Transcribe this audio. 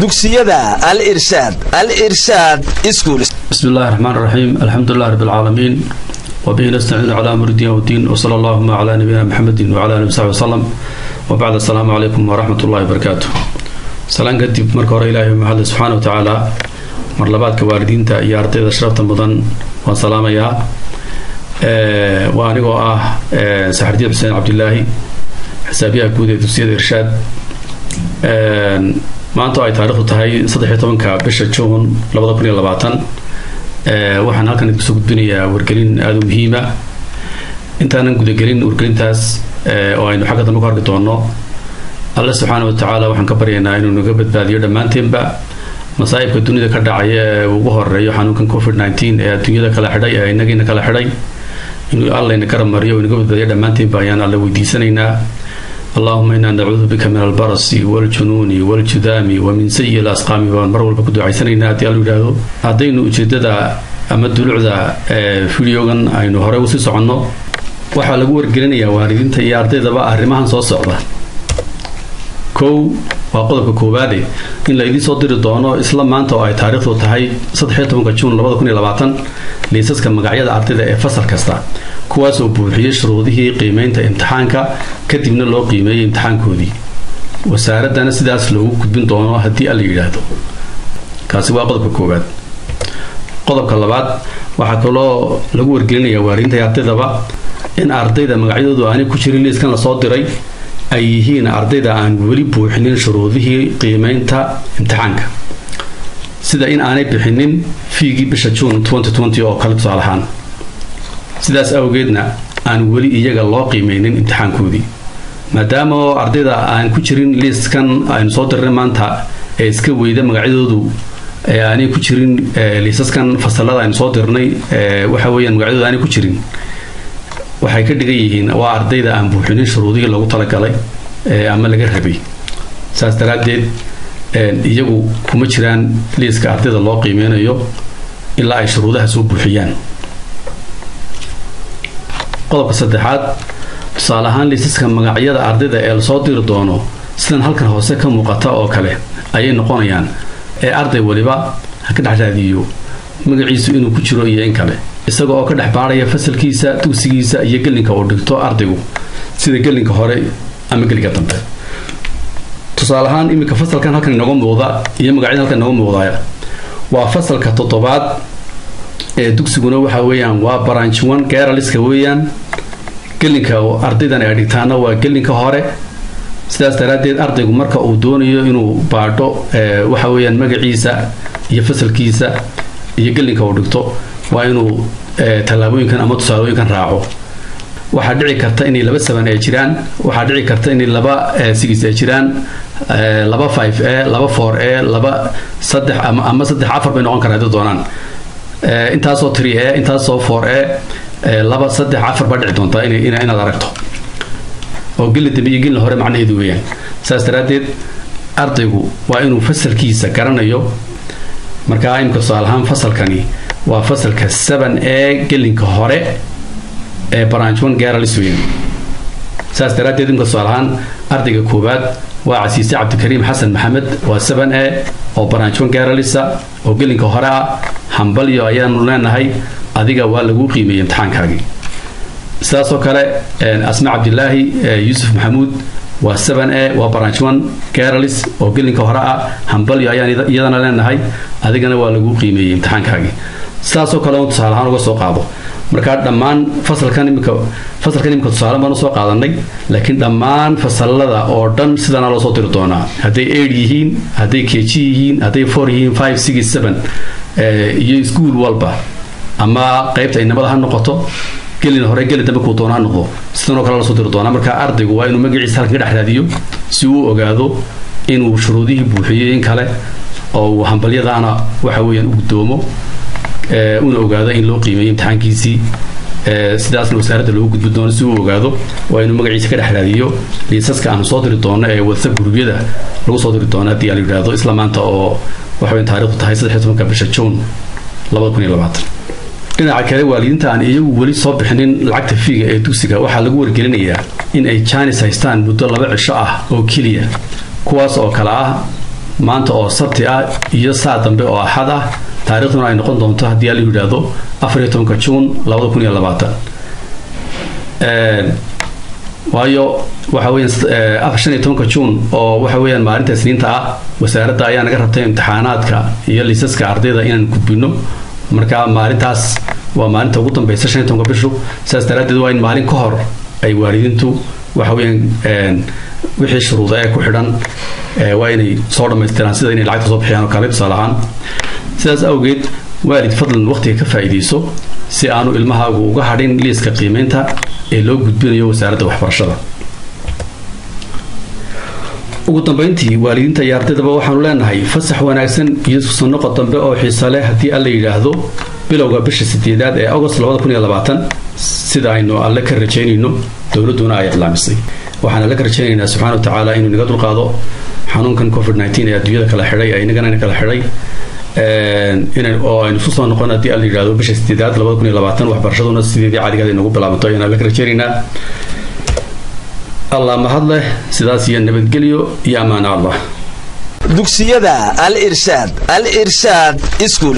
dugsiyada al-irshaad school. Bismillahir Rahmanir Rahim. Alhamdulillahi Rabbil Alamin. Wa bihi nasta'inu ala amri din wa din wa sallallahu ala nabiyyina Muhammadin wa ala alihi wa sallam. Wa ba'da, assalamu alaykum wa rahmatullahi wa barakatuh. Salaan kadib marka hore Ilaahay mahad subhanahu wa ta'ala mar labaadka waalidiinta iyo ardayda sharafta mudan waan salaamayaa. Waa anigoo ah Saxardiin Xuseen Cabdullaahi, xisaabiyaha guud ee dugsiyada irshaad. maanta ay taariikhdu tahay 13 bisha June 2020. waxaan halkan idinku soo gudbinayaa wargelin aad u muhiim ah. intaanan gudagelin wargelintaas oo aynu xagga dambe ku arki doono, Allah subhanahu wa ta'ala waxaan ka baryaynaa inuu naga badbaadiyo dhammaanteennba masaa'ibka dunida ka dhacaya ee ugu horeeyo xanuunkan COVID-19 ee dunyada kala xidhay ee inagiina kala xidhay, inuu Allah ina ka mariyo oo naga badbaadiyo dhammaanteennba ayaan Alle weydiisanaynaa. اللهم إنا نعوذ بك من البرص والجنون والجذام ومن سيء الأسقام ومر والبكد عيسانينا ديال ولادو هذين ujeedada ama dulucda fiidiyogan aynu hore u sii socono waxa lagu wargelinayaa waalidiinta iyo ardaydaba arrimahan soo socda. waa qodobka koowaad in la idin soo diri doono isla maanta oo ay taariikhdu tahay 13 June 2020 liisaska magacyada ardayda ee fasal kasta, kuwaas oo buuxiyay shuruudihii qiimeynta imtixaanka kadibna loo qiimeeyay imtixaankoodii. wasaaradana sidaas loogu gudbin doono haddii la yiraahdo. kaasi waa qodobka koowaad. qodobka labaad waxa kaloo lagu wargelinayaa waalidiinta iyo ardaydaba in ardayda magacyadoodu aanay ku jirin liiskan la soo diray ay yihiin ardayda aan weli buuxinin shuruudihii qiimeynta imtixaanka, sida in aanay bixinin fiigii bisha June 2020 oo kala tusaalahaan. sidaas awgeedna aan weli iyaga loo qiimeynin imtixaankoodii, maadaama ardayda aan ku jirin liiskan aynu soo dirnay maanta ee iska weyda magacyadoodu ee aanay ku jirin liisaskan fasalada aynu soo dirnay waxa weeyaan magacyadoodu aanay ku jirin, waxay ka dhigan yihiin waa ardayda aan buuxinin shuruudihii lagu talagalay ama laga rabay. saas daraadeed iyagu kuma jiraan liiska ardayda loo qiimeynayo ilaa ay shuruudaha soo buuxiyaan. qodobka saddexaad, tusaale ahaan liisaska magacyada ardayda ee la soo diri doono sidan halkan hoose ka muuqata oo kale ayay noqonayaan, ee arday waliba ha ka dhex raadiyo magaciisu inuu ku jiro iyo in kale, isaga oo ka dhex baaraya fasalkiisa, dugsigiisa iyo gelinka uu dhigto ardaygu, sida gelinka hore ama gelinka dambe. tusaale ahaan imika fasalkan halkan inooga muuqda iyo magacyada halkan inooga muuqdaya waa fasalka 7aad ee dugsiguna waxa weeyaan waa branch 1 Girlska weeyaan. gelinka ardaydan ay dhigtaana waa gelinka hore. sidaas daraadeed ardaygu marka uu doonayo inuu baadho waxa weeyaan magaciisa iyo fasalkiisa iyo gelinka uu dhigto waa inuu talaabooyinkan ama tusaalooyinkan raaco. waxaa dhici karta inay 2 7 ay jiraan, waxaa dhici karta inay 2 6 ay jiraan, 2 5 2 4 2 3 ama 3 4 bay noqon karaan doonaan. intaasoo 3 intaasoo 4 2 3 4 baa dhici doonta inaad aragto oo gelin dambe iyo gelin hore macnaheedu weeyaan. saas daraadeed ardaygu waa inuu fasalkiisa garanayo. marka imka tusaalahaan fasalkani waa fasalka 7A gelinka hore ee branch 1 Girls weeyaan. saas daraadeed imka tusaalahaan ardayga koowaad waa Casiise Cabdikariim Xasan Maxamed, waa 7A oo branch 1 Girls oo gelinka hore ah. hambalyo ayaanu leenahay, adiga waa lagu qiimeeyay imtixaankaagii. sidaas oo kale Asma Cabdillaahi Yuusuf Maxamuud waa 7A waa branch 1 Girls oo gelinka hore ah. hambalyo ayaan iyadana leenahay, adigana waa lagu qiimeeyay imtixaankaagii. sidaas oo kale oo tusaale ahaan uga soo qaado. marka dhammaan fasalkan imika tusaale baan soo qaadanay, laakiin dhammaan fasalada oo dhan sidana loo soo diri doonaa, haday 8 yihiin, haday KG yihiin, haday 4 yihiin, 5 6 7 iyo school walba ama qaybta inamada ha noqoto, gelin hore gelin dambe ku doonaa noqdo, sidoo kale la soo diri doonaa. marka ardaygu waa inuu magaciisa halka dhex raadiyo si uu ogaado inuu shuruudihii buuxiyay in kale oo hambalyadaana waxa weeyaan u gudoomo una ogaado in loo qiimeeyo imtixaankiisii. sidaasna wasaaradda loogu gudbi doono si uu ogaado waa inuu magaciisa ka dhex raadiyo liisaska aan soo diri doono ee WhatsApp gruubyada lagu soo diri doono haddii la yiraahdo isla maanta oo waxa weyn taariikhdu tahay 13 bisha June 2020. dhinaca kale waalidiinta aan iyagu weli soo bixinin lacagta fiiga ee dugsiga waxaa lagu wargelinayaa in ay chance haystaan muddo 2 cisho ah oo kaliya, kuwaas oo kala ah maanta oo sabti ah iyo saa dambe oo axad ah taariikhduna ay noqon doonto haddii la yidhaahdo 14 Juun 2020 waayo waxa weeyaan 15 Juun oo waxa weeyaan maalinta Isniinta ah wasaaradda ayaa naga rabtay imtixaanaadka iyo liisaska ardayda inaan gudbino marka maalintaas waa maalinta ugu dambaysa 15 bishu saas daraadeed waa in maalin ka hor ay waalidiintu waxa weeyaan wixii shuruudo ay ku xidhan waa inay soo dhameystiraan sida inay lacag soo bixiyaan oo kale salahan sidaas awgeed waalid fadlan waqtiga ka faa'iideyso si aanu ilmahaagu uga hadhin liiska qiimeynta ee loo gudbinayo wasaaradda waxbarashada ugu dambeyntii waalidiinta iyo ardaydaba waxaanu leenahay fasax wanaagsan iyo soo noqod dambe oo xiiso leh haddii alla yiraahdo bilowga bisha 8aad ee August 2020 sida aynu alle ka rajaynayno dawladuna ay iclaamisay waxaan alle ka rajaynaynaa subhanahu wa ta'ala inuu naga dulqaado xanuunkan COVID-19 ee adduunyada kala xidhay ay nagana kala xidhay oo aynu soo noqon haddii alla yiraahdo bisha 8aad 2020 waxbarashaduna sideedii caadiga ah inagu bilaabato ayaan alle ka rajaynaynaa الله مهضله سداسيا نبتقليو يا أمان الله dugsiyada al irshad iskuul